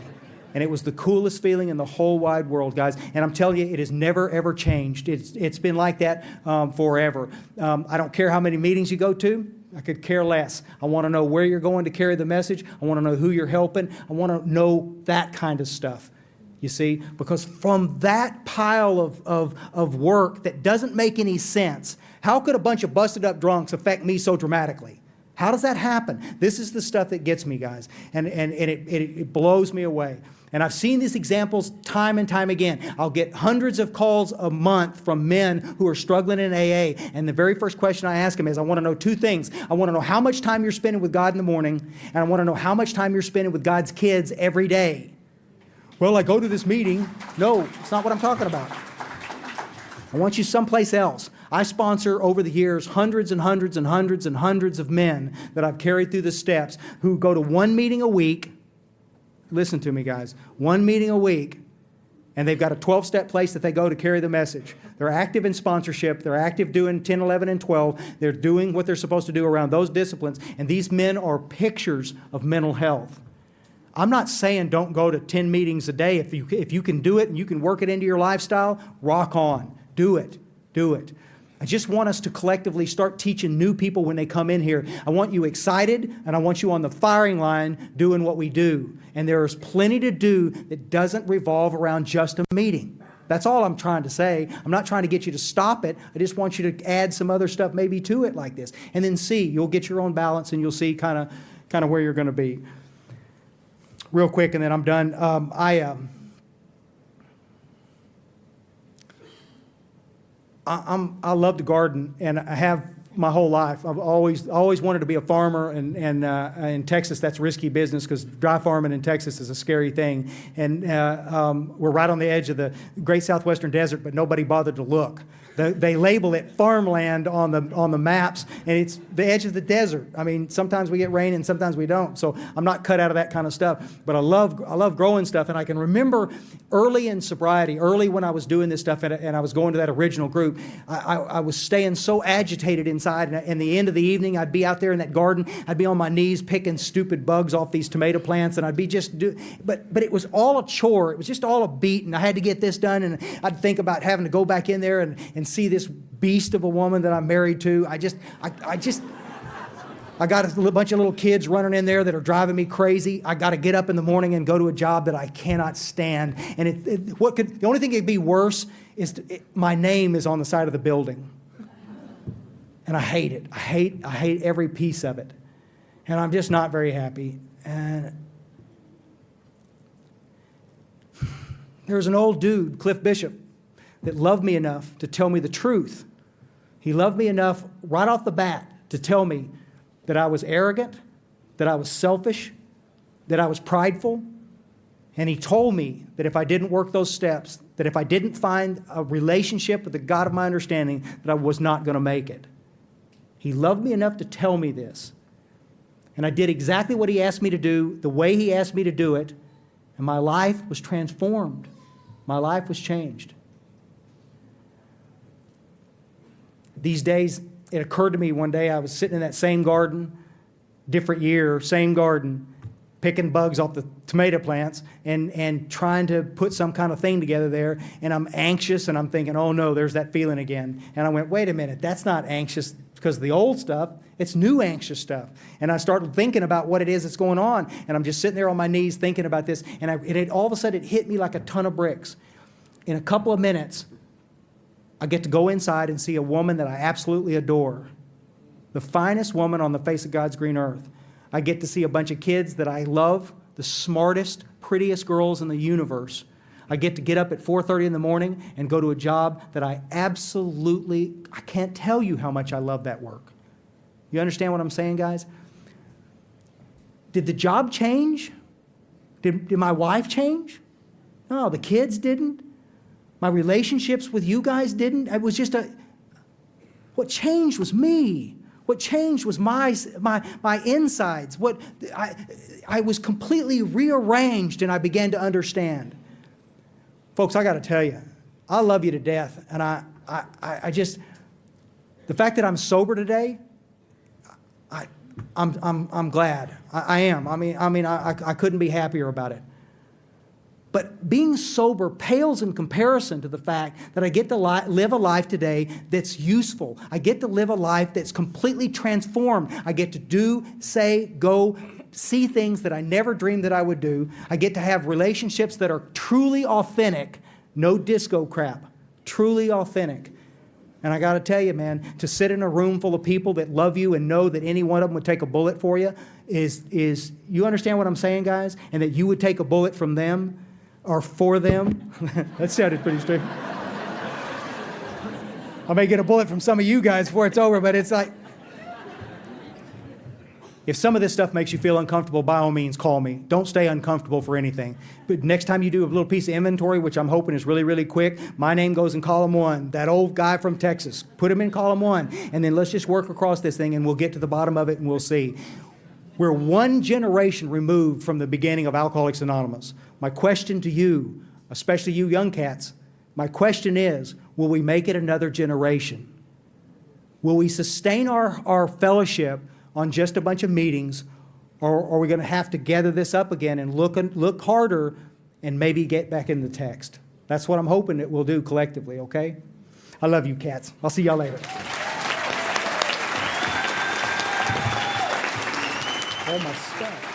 And it was the coolest feeling in the whole wide world, guys. And I'm telling you, it has never, ever changed. It's been like that forever. I don't care how many meetings you go to. I could care less. I want to know where you're going to carry the message. I want to know who you're helping. I want to know that kind of stuff. You see? Because from that pile of work that doesn't make any sense, how could a bunch of busted up drunks affect me so dramatically? How does that happen? This is the stuff that gets me, guys. And it blows me away. And I've seen these examples time and time again. I'll get hundreds of calls a month from men who are struggling in AA. And the very first question I ask them is, I want to know two things. I want to know how much time you're spending with God in the morning, and I want to know how much time you're spending with God's kids every day. Well, I go to this meeting. No, it's not what I'm talking about. I want you someplace else. I sponsor over the years hundreds and hundreds and hundreds and hundreds of men that I've carried through the steps who go to one meeting a week. Listen to me, guys. One meeting a week, and they've got a 12-step place that they go to carry the message. They're active in sponsorship. They're active doing 10, 11, and 12. They're doing what they're supposed to do around those disciplines, and these men are pictures of mental health. I'm not saying don't go to 10 meetings a day. If you can do it and you can work it into your lifestyle, rock on. Do it. Do it. I just want us to collectively start teaching new people when they come in here. I want you excited, and I want you on the firing line doing what we do. And there's plenty to do that doesn't revolve around just a meeting. That's all I'm trying to say. I'm not trying to get you to stop it. I just want you to add some other stuff maybe to it like this. And then you'll get your own balance, and you'll see kind of where you're going to be. Real quick, and then I'm done. I love to garden, and I have my whole life. I've always wanted to be a farmer, and in Texas, that's risky business because dry farming in Texas is a scary thing. And we're right on the edge of the Great Southwestern Desert, but nobody bothered to look. They label it farmland on the maps, and it's the edge of the desert. I mean, sometimes we get rain and sometimes we don't. So I'm not cut out of that kind of stuff. But I love growing stuff, and I can remember early in sobriety, early when I was doing this stuff, and I was going to that original group, I was staying so agitated inside. And in the end of the evening, I'd be out there in that garden. I'd be on my knees picking stupid bugs off these tomato plants, and I'd be but it was all a chore. It was just all a beat, and I had to get this done, and I'd think about having to go back in there and see this beast of a woman that I'm married to. I got a bunch of little kids running in there that are driving me crazy. I got to get up in the morning and go to a job that I cannot stand. And the only thing that could be worse is my name is on the side of the building. And I hate it. I hate every piece of it. And I'm just not very happy. And there was an old dude, Cliff Bishop, that loved me enough to tell me the truth. He loved me enough right off the bat to tell me that I was arrogant, that I was selfish, that I was prideful. And he told me that if I didn't work those steps, that if I didn't find a relationship with the God of my understanding, that I was not going to make it. He loved me enough to tell me this. And I did exactly what he asked me to do, the way he asked me to do it, and my life was transformed. My life was changed. These days, it occurred to me one day I was sitting in that same garden, different year, same garden, picking bugs off the tomato plants and trying to put some kind of thing together there. And I'm anxious and I'm thinking, oh no, there's that feeling again. And I went, wait a minute, that's not anxious because of the old stuff. It's new anxious stuff. And I started thinking about what it is that's going on. And I'm just sitting there on my knees thinking about this. And all of a sudden it hit me like a ton of bricks. In a couple of minutes, I get to go inside and see a woman that I absolutely adore. The finest woman on the face of God's green earth. I get to see a bunch of kids that I love, the smartest, prettiest girls in the universe. I get to get up at 4:30 in the morning and go to a job that I can't tell you how much I love that work. You understand what I'm saying, guys? Did the job change? Did my wife change? No, the kids didn't. My relationships with you guys didn't. It was just what changed was me. What changed was my insides. I was completely rearranged and I began to understand. Folks, I got to tell you, I love you to death. And I just, the fact that I'm sober today, I'm glad. I am. I couldn't be happier about it. But being sober pales in comparison to the fact that I get to live a life today that's useful. I get to live a life that's completely transformed. I get to do, say, go, see things that I never dreamed that I would do. I get to have relationships that are truly authentic, no disco crap, truly authentic. And I got to tell you, man, to sit in a room full of people that love you and know that any one of them would take a bullet for you is you understand what I'm saying, guys? And that you would take a bullet from them or for them. That sounded pretty straight. I may get a bullet from some of you guys before it's over, but it's like, if some of this stuff makes you feel uncomfortable, by all means, call me. Don't stay uncomfortable for anything. But next time you do a little piece of inventory, which I'm hoping is really, really quick, my name goes in column 1. That old guy from Texas, put him in column 1. And then let's just work across this thing and we'll get to the bottom of it and we'll see. We're one generation removed from the beginning of Alcoholics Anonymous. My question to you, especially you young cats, my question is, will we make it another generation? Will we sustain our fellowship on just a bunch of meetings, or are we going to have to gather this up again and look harder and maybe get back in the text? That's what I'm hoping that we'll do collectively, okay? I love you, cats. I'll see y'all later. All my stuff.